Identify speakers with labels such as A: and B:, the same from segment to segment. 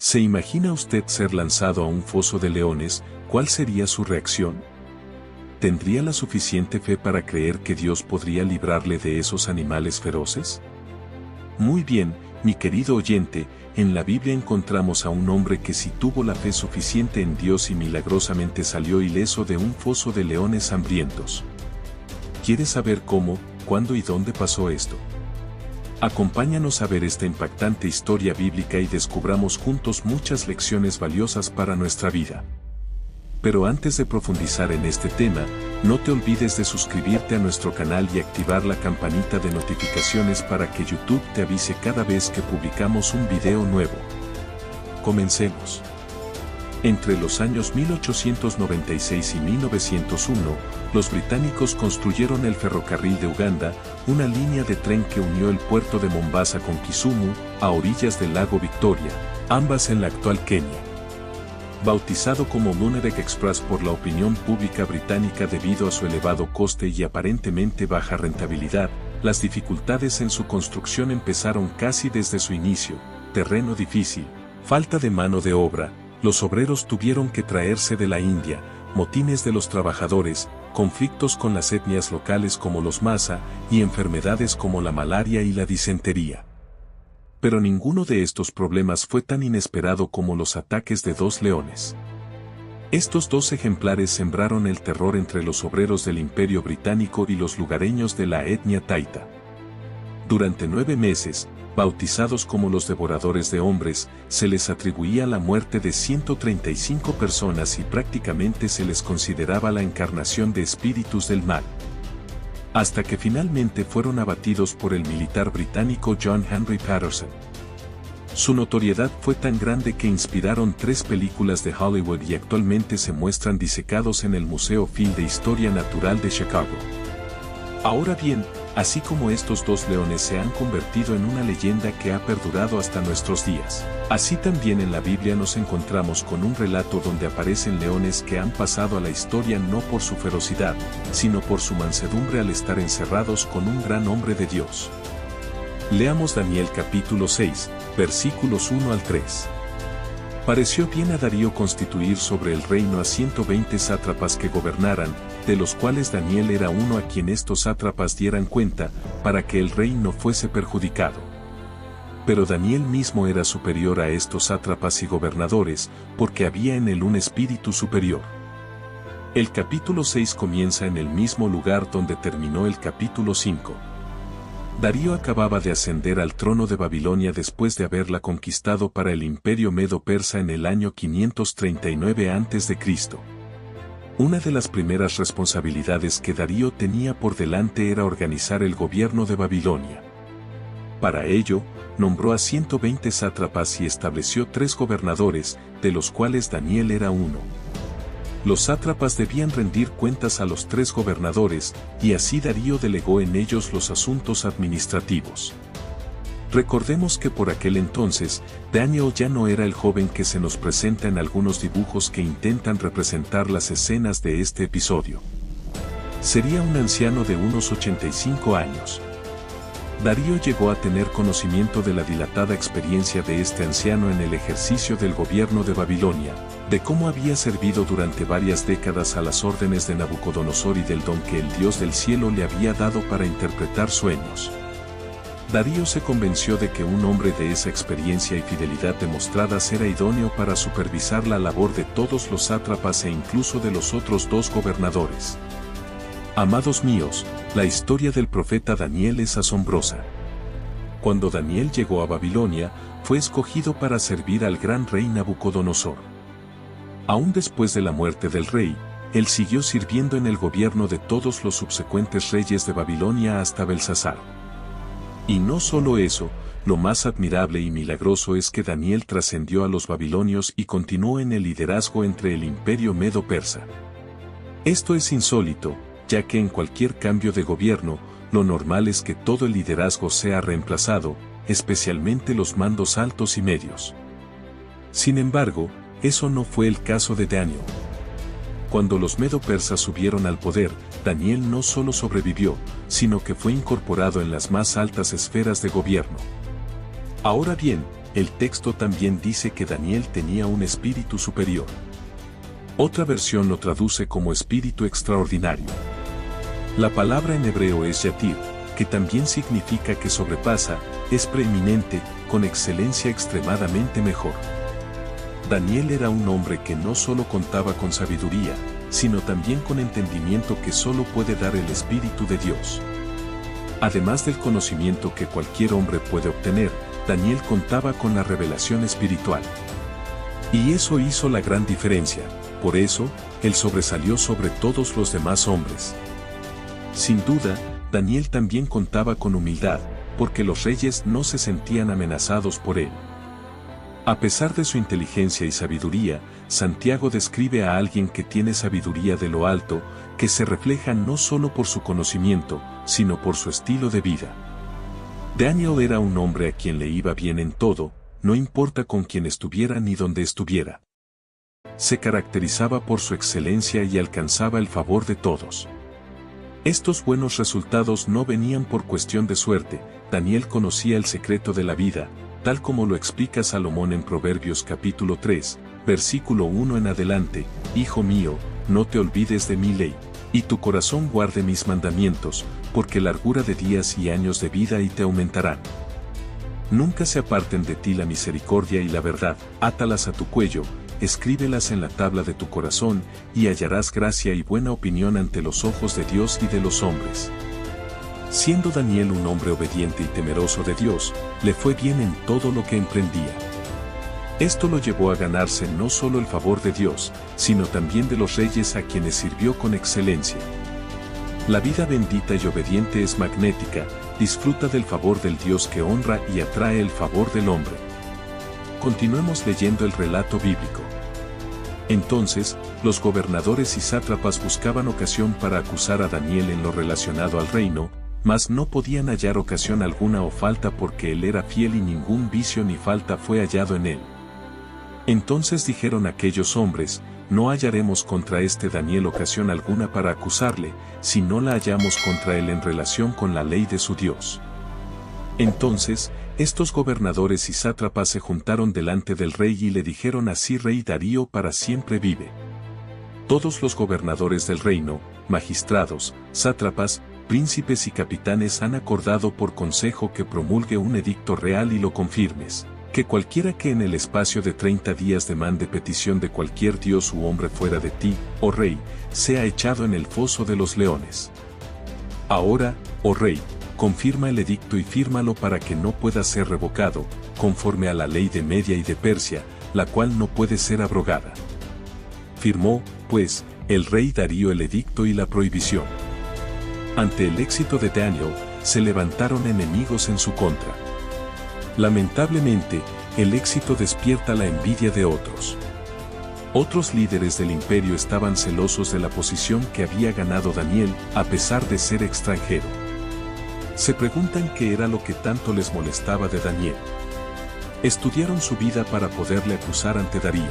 A: ¿Se imagina usted ser lanzado a un foso de leones? ¿Cuál sería su reacción? ¿Tendría la suficiente fe para creer que Dios podría librarle de esos animales feroces? Muy bien, mi querido oyente, en la Biblia encontramos a un hombre que sí tuvo la fe suficiente en Dios y milagrosamente salió ileso de un foso de leones hambrientos. ¿Quieres saber cómo, cuándo y dónde pasó esto? Acompáñanos a ver esta impactante historia bíblica y descubramos juntos muchas lecciones valiosas para nuestra vida. Pero antes de profundizar en este tema, no te olvides de suscribirte a nuestro canal y activar la campanita de notificaciones para que YouTube te avise cada vez que publicamos un video nuevo. Comencemos. Entre los años 1896 y 1901, los británicos construyeron el ferrocarril de Uganda, una línea de tren que unió el puerto de Mombasa con Kisumu, a orillas del lago Victoria, ambas en la actual Kenia. Bautizado como Lunatic Express por la opinión pública británica debido a su elevado coste y aparentemente baja rentabilidad, las dificultades en su construcción empezaron casi desde su inicio: terreno difícil, falta de mano de obra, los obreros tuvieron que traerse de la India, motines de los trabajadores, conflictos con las etnias locales como los Masa, y enfermedades como la malaria y la disentería. Pero ninguno de estos problemas fue tan inesperado como los ataques de dos leones. Estos dos ejemplares sembraron el terror entre los obreros del Imperio Británico y los lugareños de la etnia taita. Durante 9 meses, bautizados como los devoradores de hombres, se les atribuía la muerte de 135 personas y prácticamente se les consideraba la encarnación de espíritus del mal. Hasta que finalmente fueron abatidos por el militar británico John Henry Patterson. Su notoriedad fue tan grande que inspiraron 3 películas de Hollywood y actualmente se muestran disecados en el Museo Field de Historia Natural de Chicago. Ahora bien, así como estos dos leones se han convertido en una leyenda que ha perdurado hasta nuestros días, así también en la Biblia nos encontramos con un relato donde aparecen leones que han pasado a la historia no por su ferocidad, sino por su mansedumbre al estar encerrados con un gran hombre de Dios. Leamos Daniel capítulo 6, versículos 1 al 3. Pareció bien a Darío constituir sobre el reino a 120 sátrapas que gobernaran, de los cuales Daniel era uno a quien estos sátrapas dieran cuenta, para que el rey no fuese perjudicado. Pero Daniel mismo era superior a estos sátrapas y gobernadores, porque había en él un espíritu superior. El capítulo 6 comienza en el mismo lugar donde terminó el capítulo 5. Darío acababa de ascender al trono de Babilonia después de haberla conquistado para el imperio medo-persa en el año 539 a.C. Una de las primeras responsabilidades que Darío tenía por delante era organizar el gobierno de Babilonia. Para ello, nombró a 120 sátrapas y estableció 3 gobernadores, de los cuales Daniel era uno. Los sátrapas debían rendir cuentas a los 3 gobernadores, y así Darío delegó en ellos los asuntos administrativos. Recordemos que por aquel entonces, Daniel ya no era el joven que se nos presenta en algunos dibujos que intentan representar las escenas de este episodio. Sería un anciano de unos 85 años. Darío llegó a tener conocimiento de la dilatada experiencia de este anciano en el ejercicio del gobierno de Babilonia, de cómo había servido durante varias décadas a las órdenes de Nabucodonosor y del don que el Dios del cielo le había dado para interpretar sueños. Darío se convenció de que un hombre de esa experiencia y fidelidad demostradas era idóneo para supervisar la labor de todos los sátrapas e incluso de los otros 2 gobernadores. Amados míos, la historia del profeta Daniel es asombrosa. Cuando Daniel llegó a Babilonia, fue escogido para servir al gran rey Nabucodonosor. Aún después de la muerte del rey, él siguió sirviendo en el gobierno de todos los subsecuentes reyes de Babilonia hasta Belsasar. Y no solo eso, lo más admirable y milagroso es que Daniel trascendió a los babilonios y continuó en el liderazgo entre el imperio medo-persa. Esto es insólito, ya que en cualquier cambio de gobierno, lo normal es que todo el liderazgo sea reemplazado, especialmente los mandos altos y medios. Sin embargo, eso no fue el caso de Daniel. Cuando los medo-persas subieron al poder, Daniel no solo sobrevivió, sino que fue incorporado en las más altas esferas de gobierno. Ahora bien, el texto también dice que Daniel tenía un espíritu superior. Otra versión lo traduce como espíritu extraordinario. La palabra en hebreo es yatir, que también significa que sobrepasa, es preeminente, con excelencia extremadamente mejor. Daniel era un hombre que no solo contaba con sabiduría, sino también con entendimiento que solo puede dar el Espíritu de Dios. Además del conocimiento que cualquier hombre puede obtener, Daniel contaba con la revelación espiritual. Y eso hizo la gran diferencia, por eso, él sobresalió sobre todos los demás hombres. Sin duda, Daniel también contaba con humildad, porque los reyes no se sentían amenazados por él. A pesar de su inteligencia y sabiduría, Santiago describe a alguien que tiene sabiduría de lo alto, que se refleja no solo por su conocimiento, sino por su estilo de vida. Daniel era un hombre a quien le iba bien en todo, no importa con quién estuviera ni dónde estuviera. Se caracterizaba por su excelencia y alcanzaba el favor de todos. Estos buenos resultados no venían por cuestión de suerte. Daniel conocía el secreto de la vida, tal como lo explica Salomón en Proverbios capítulo 3, versículo 1 en adelante: Hijo mío, no te olvides de mi ley, y tu corazón guarde mis mandamientos, porque largura de días y años de vida y te aumentarán. Nunca se aparten de ti la misericordia y la verdad, átalas a tu cuello, escríbelas en la tabla de tu corazón, y hallarás gracia y buena opinión ante los ojos de Dios y de los hombres. Siendo Daniel un hombre obediente y temeroso de Dios, le fue bien en todo lo que emprendía. Esto lo llevó a ganarse no solo el favor de Dios, sino también de los reyes a quienes sirvió con excelencia. La vida bendita y obediente es magnética, disfruta del favor del Dios que honra y atrae el favor del hombre. Continuemos leyendo el relato bíblico. Entonces, los gobernadores y sátrapas buscaban ocasión para acusar a Daniel en lo relacionado al reino, mas no podían hallar ocasión alguna o falta porque él era fiel y ningún vicio ni falta fue hallado en él. Entonces dijeron aquellos hombres: no hallaremos contra este Daniel ocasión alguna para acusarle, si no la hallamos contra él en relación con la ley de su Dios. Entonces, estos gobernadores y sátrapas se juntaron delante del rey y le dijeron así: Rey Darío para siempre vive. Todos los gobernadores del reino, magistrados, sátrapas, príncipes y capitanes han acordado por consejo que promulgue un edicto real y lo confirmes, que cualquiera que en el espacio de 30 días demande petición de cualquier dios u hombre fuera de ti, oh rey, sea echado en el foso de los leones. Ahora, oh rey, confirma el edicto y fírmalo para que no pueda ser revocado, conforme a la ley de Media y de Persia, la cual no puede ser abrogada. Firmó, pues, el rey Darío el edicto y la prohibición. Ante el éxito de Daniel, se levantaron enemigos en su contra. Lamentablemente, el éxito despierta la envidia de otros. Otros líderes del imperio estaban celosos de la posición que había ganado Daniel, a pesar de ser extranjero. Se preguntan qué era lo que tanto les molestaba de Daniel. Estudiaron su vida para poderle acusar ante Darío.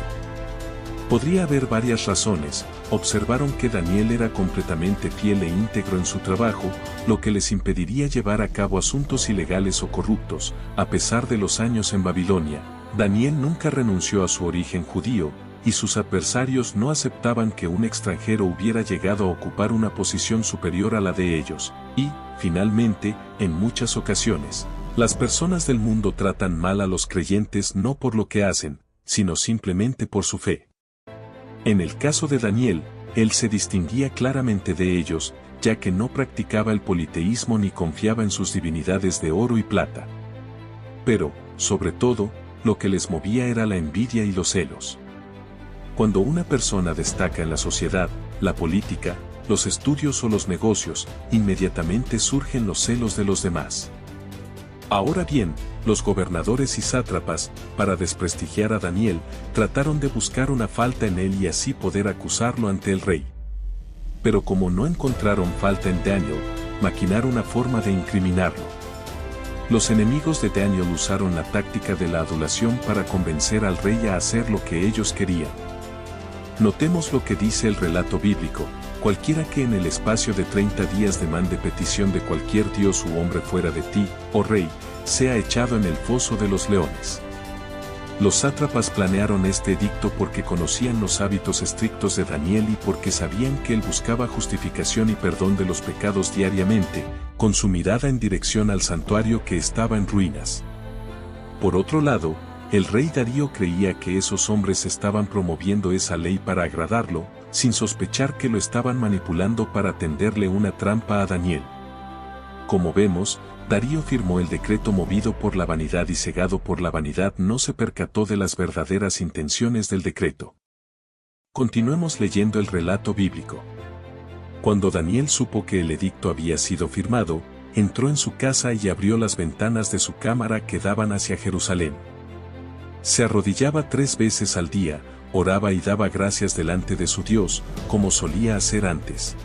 A: Podría haber varias razones. Observaron que Daniel era completamente fiel e íntegro en su trabajo, lo que les impediría llevar a cabo asuntos ilegales o corruptos. A pesar de los años en Babilonia, Daniel nunca renunció a su origen judío, y sus adversarios no aceptaban que un extranjero hubiera llegado a ocupar una posición superior a la de ellos. Y, finalmente, en muchas ocasiones, las personas del mundo tratan mal a los creyentes no por lo que hacen, sino simplemente por su fe. En el caso de Daniel, él se distinguía claramente de ellos, ya que no practicaba el politeísmo ni confiaba en sus divinidades de oro y plata. Pero, sobre todo, lo que les movía era la envidia y los celos. Cuando una persona destaca en la sociedad, la política, los estudios o los negocios, inmediatamente surgen los celos de los demás. Ahora bien, los gobernadores y sátrapas, para desprestigiar a Daniel, trataron de buscar una falta en él y así poder acusarlo ante el rey. Pero como no encontraron falta en Daniel, maquinaron una forma de incriminarlo. Los enemigos de Daniel usaron la táctica de la adulación para convencer al rey a hacer lo que ellos querían. Notemos lo que dice el relato bíblico: cualquiera que en el espacio de 30 días demande petición de cualquier dios u hombre fuera de ti, oh rey, sea echado en el foso de los leones. Los sátrapas planearon este edicto porque conocían los hábitos estrictos de Daniel y porque sabían que él buscaba justificación y perdón de los pecados diariamente, con su mirada en dirección al santuario que estaba en ruinas. Por otro lado, el rey Darío creía que esos hombres estaban promoviendo esa ley para agradarlo, sin sospechar que lo estaban manipulando para tenderle una trampa a Daniel. Como vemos, Darío firmó el decreto movido por la vanidad y cegado por la vanidad no se percató de las verdaderas intenciones del decreto. Continuemos leyendo el relato bíblico. Cuando Daniel supo que el edicto había sido firmado, entró en su casa y abrió las ventanas de su cámara que daban hacia Jerusalén. Se arrodillaba 3 veces al día, oraba y daba gracias delante de su Dios, como solía hacer antes.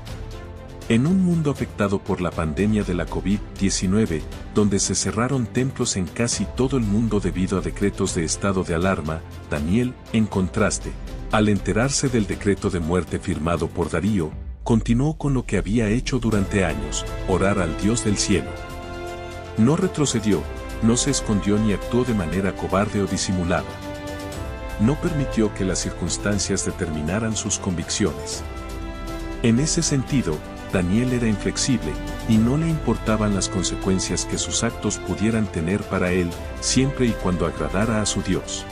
A: En un mundo afectado por la pandemia de la COVID-19, donde se cerraron templos en casi todo el mundo debido a decretos de estado de alarma, Daniel, en contraste, al enterarse del decreto de muerte firmado por Darío, continuó con lo que había hecho durante años, orar al Dios del cielo. No retrocedió, no se escondió ni actuó de manera cobarde o disimulada. No permitió que las circunstancias determinaran sus convicciones. En ese sentido, Daniel era inflexible, y no le importaban las consecuencias que sus actos pudieran tener para él, siempre y cuando agradara a su Dios.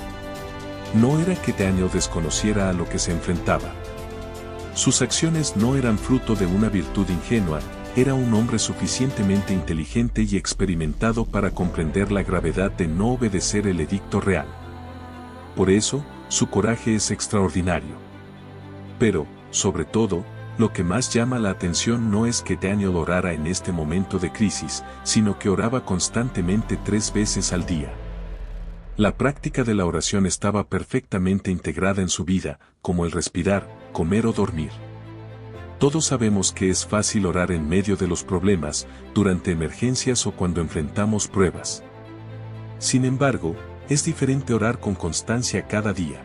A: No era que Daniel desconociera a lo que se enfrentaba. Sus acciones no eran fruto de una virtud ingenua, era un hombre suficientemente inteligente y experimentado para comprender la gravedad de no obedecer el edicto real. Por eso, su coraje es extraordinario. Pero, sobre todo, lo que más llama la atención no es que Daniel orara en este momento de crisis, sino que oraba constantemente 3 veces al día. La práctica de la oración estaba perfectamente integrada en su vida, como el respirar, comer o dormir. Todos sabemos que es fácil orar en medio de los problemas, durante emergencias o cuando enfrentamos pruebas. Sin embargo, es diferente orar con constancia cada día.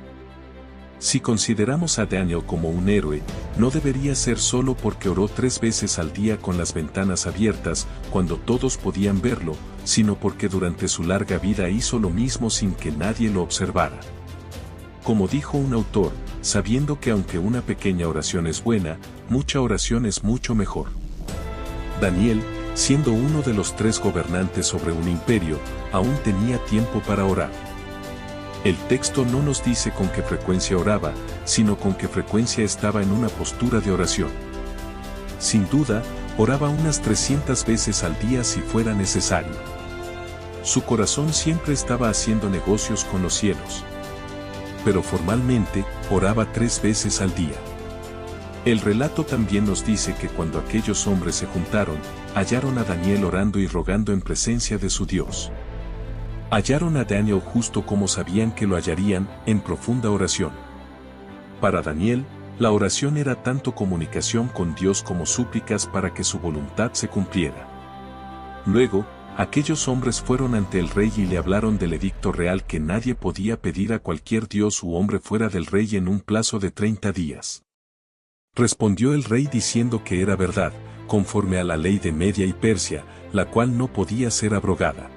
A: Si consideramos a Daniel como un héroe, no debería ser solo porque oró 3 veces al día con las ventanas abiertas, cuando todos podían verlo, sino porque durante su larga vida hizo lo mismo sin que nadie lo observara. Como dijo un autor, sabiendo que aunque una pequeña oración es buena, mucha oración es mucho mejor. Daniel, siendo uno de los 3 gobernantes sobre un imperio, aún tenía tiempo para orar. El texto no nos dice con qué frecuencia oraba, sino con qué frecuencia estaba en una postura de oración. Sin duda, oraba unas 300 veces al día si fuera necesario. Su corazón siempre estaba haciendo negocios con los cielos. Pero formalmente, oraba 3 veces al día. El relato también nos dice que cuando aquellos hombres se juntaron, hallaron a Daniel orando y rogando en presencia de su Dios. Hallaron a Daniel justo como sabían que lo hallarían, en profunda oración. Para Daniel, la oración era tanto comunicación con Dios como súplicas para que su voluntad se cumpliera. Luego, aquellos hombres fueron ante el rey y le hablaron del edicto real que nadie podía pedir a cualquier dios u hombre fuera del rey en un plazo de 30 días. Respondió el rey diciendo que era verdad, conforme a la ley de Media y Persia, la cual no podía ser abrogada.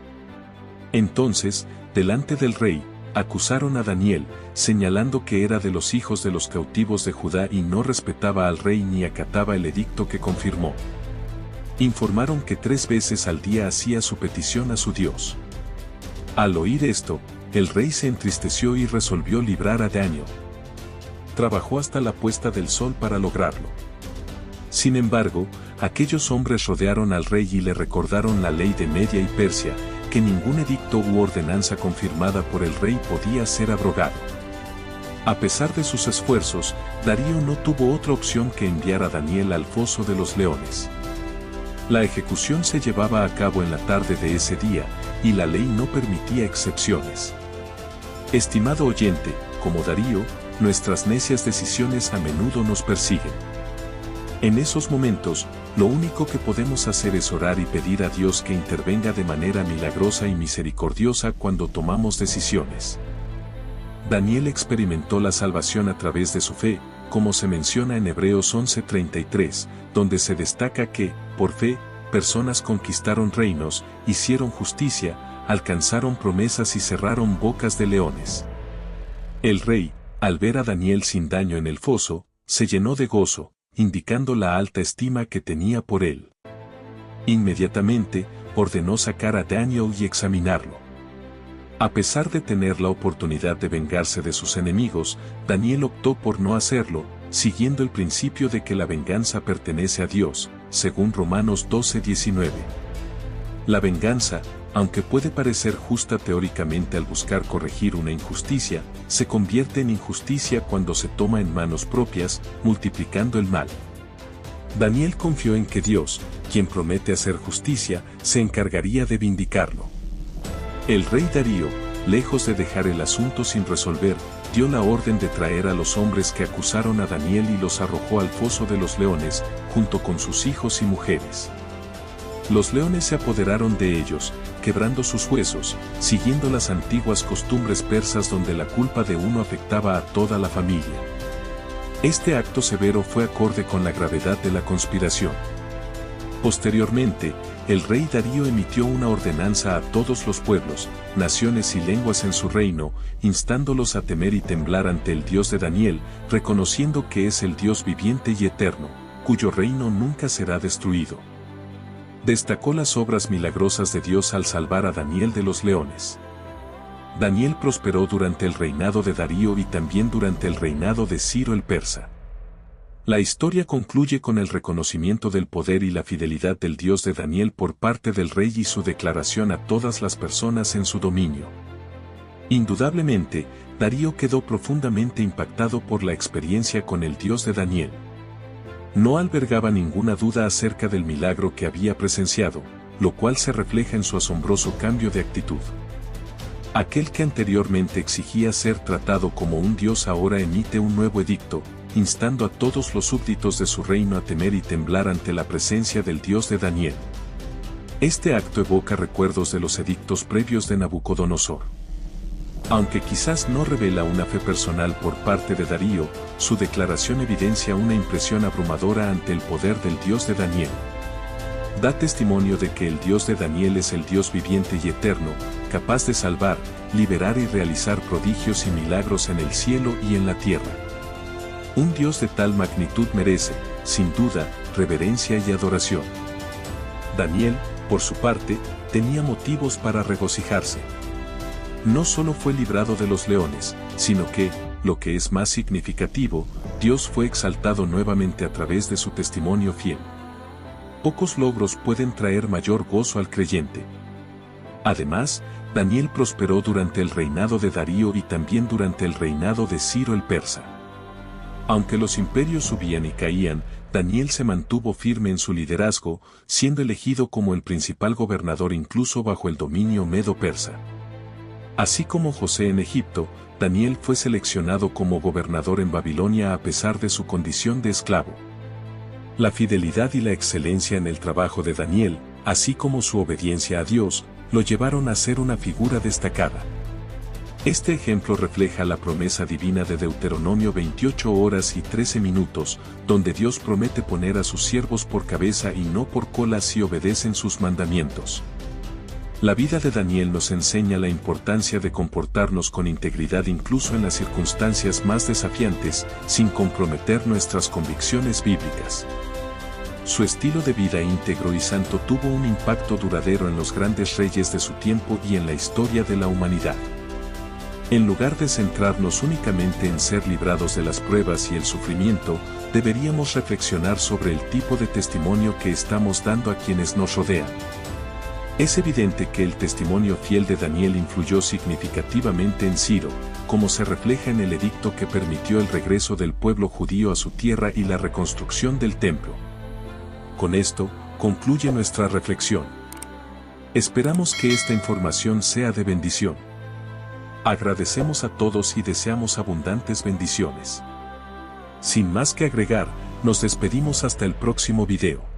A: Entonces, delante del rey, acusaron a Daniel, señalando que era de los hijos de los cautivos de Judá y no respetaba al rey ni acataba el edicto que confirmó. Informaron que 3 veces al día hacía su petición a su Dios. Al oír esto, el rey se entristeció y resolvió librar a Daniel. Trabajó hasta la puesta del sol para lograrlo. Sin embargo, aquellos hombres rodearon al rey y le recordaron la ley de Media y Persia, que ningún edicto u ordenanza confirmada por el rey podía ser abrogado. A pesar de sus esfuerzos, Darío no tuvo otra opción que enviar a Daniel al foso de los leones. La ejecución se llevaba a cabo en la tarde de ese día, y la ley no permitía excepciones. Estimado oyente, como Darío, nuestras necias decisiones a menudo nos persiguen. En esos momentos, lo único que podemos hacer es orar y pedir a Dios que intervenga de manera milagrosa y misericordiosa cuando tomamos decisiones. Daniel experimentó la salvación a través de su fe, como se menciona en Hebreos 11:33, donde se destaca que, por fe, personas conquistaron reinos, hicieron justicia, alcanzaron promesas y cerraron bocas de leones. El rey, al ver a Daniel sin daño en el foso, se llenó de gozo, indicando la alta estima que tenía por él. Inmediatamente, ordenó sacar a Daniel y examinarlo. A pesar de tener la oportunidad de vengarse de sus enemigos, Daniel optó por no hacerlo, siguiendo el principio de que la venganza pertenece a Dios, según Romanos 12:19. La venganza, aunque puede parecer justa teóricamente al buscar corregir una injusticia, se convierte en injusticia cuando se toma en manos propias, multiplicando el mal. Daniel confió en que Dios, quien promete hacer justicia, se encargaría de vindicarlo. El rey Darío, lejos de dejar el asunto sin resolver, dio la orden de traer a los hombres que acusaron a Daniel y los arrojó al foso de los leones, junto con sus hijos y mujeres. Los leones se apoderaron de ellos, quebrando sus huesos, siguiendo las antiguas costumbres persas donde la culpa de uno afectaba a toda la familia. Este acto severo fue acorde con la gravedad de la conspiración. Posteriormente, el rey Darío emitió una ordenanza a todos los pueblos, naciones y lenguas en su reino, instándolos a temer y temblar ante el Dios de Daniel, reconociendo que es el Dios viviente y eterno, cuyo reino nunca será destruido. Destacó las obras milagrosas de Dios al salvar a Daniel de los leones. Daniel prosperó durante el reinado de Darío y también durante el reinado de Ciro el persa. La historia concluye con el reconocimiento del poder y la fidelidad del Dios de Daniel por parte del rey y su declaración a todas las personas en su dominio. Indudablemente, Darío quedó profundamente impactado por la experiencia con el Dios de Daniel. No albergaba ninguna duda acerca del milagro que había presenciado, lo cual se refleja en su asombroso cambio de actitud. Aquel que anteriormente exigía ser tratado como un dios ahora emite un nuevo edicto, instando a todos los súbditos de su reino a temer y temblar ante la presencia del Dios de Daniel. Este acto evoca recuerdos de los edictos previos de Nabucodonosor. Aunque quizás no revela una fe personal por parte de Darío, su declaración evidencia una impresión abrumadora ante el poder del Dios de Daniel. Da testimonio de que el Dios de Daniel es el Dios viviente y eterno, capaz de salvar, liberar y realizar prodigios y milagros en el cielo y en la tierra. Un Dios de tal magnitud merece, sin duda, reverencia y adoración. Daniel, por su parte, tenía motivos para regocijarse. No solo fue librado de los leones, sino que, lo que es más significativo, Dios fue exaltado nuevamente a través de su testimonio fiel. Pocos logros pueden traer mayor gozo al creyente. Además, Daniel prosperó durante el reinado de Darío y también durante el reinado de Ciro el persa. Aunque los imperios subían y caían, Daniel se mantuvo firme en su liderazgo, siendo elegido como el principal gobernador incluso bajo el dominio medo-persa. Así como José en Egipto, Daniel fue seleccionado como gobernador en Babilonia a pesar de su condición de esclavo. La fidelidad y la excelencia en el trabajo de Daniel, así como su obediencia a Dios, lo llevaron a ser una figura destacada. Este ejemplo refleja la promesa divina de Deuteronomio 28 horas y 13 minutos, donde Dios promete poner a sus siervos por cabeza y no por cola si obedecen sus mandamientos. La vida de Daniel nos enseña la importancia de comportarnos con integridad incluso en las circunstancias más desafiantes, sin comprometer nuestras convicciones bíblicas. Su estilo de vida íntegro y santo tuvo un impacto duradero en los grandes reyes de su tiempo y en la historia de la humanidad. En lugar de centrarnos únicamente en ser librados de las pruebas y el sufrimiento, deberíamos reflexionar sobre el tipo de testimonio que estamos dando a quienes nos rodean. Es evidente que el testimonio fiel de Daniel influyó significativamente en Ciro, como se refleja en el edicto que permitió el regreso del pueblo judío a su tierra y la reconstrucción del templo. Con esto, concluye nuestra reflexión. Esperamos que esta información sea de bendición. Agradecemos a todos y deseamos abundantes bendiciones. Sin más que agregar, nos despedimos hasta el próximo video.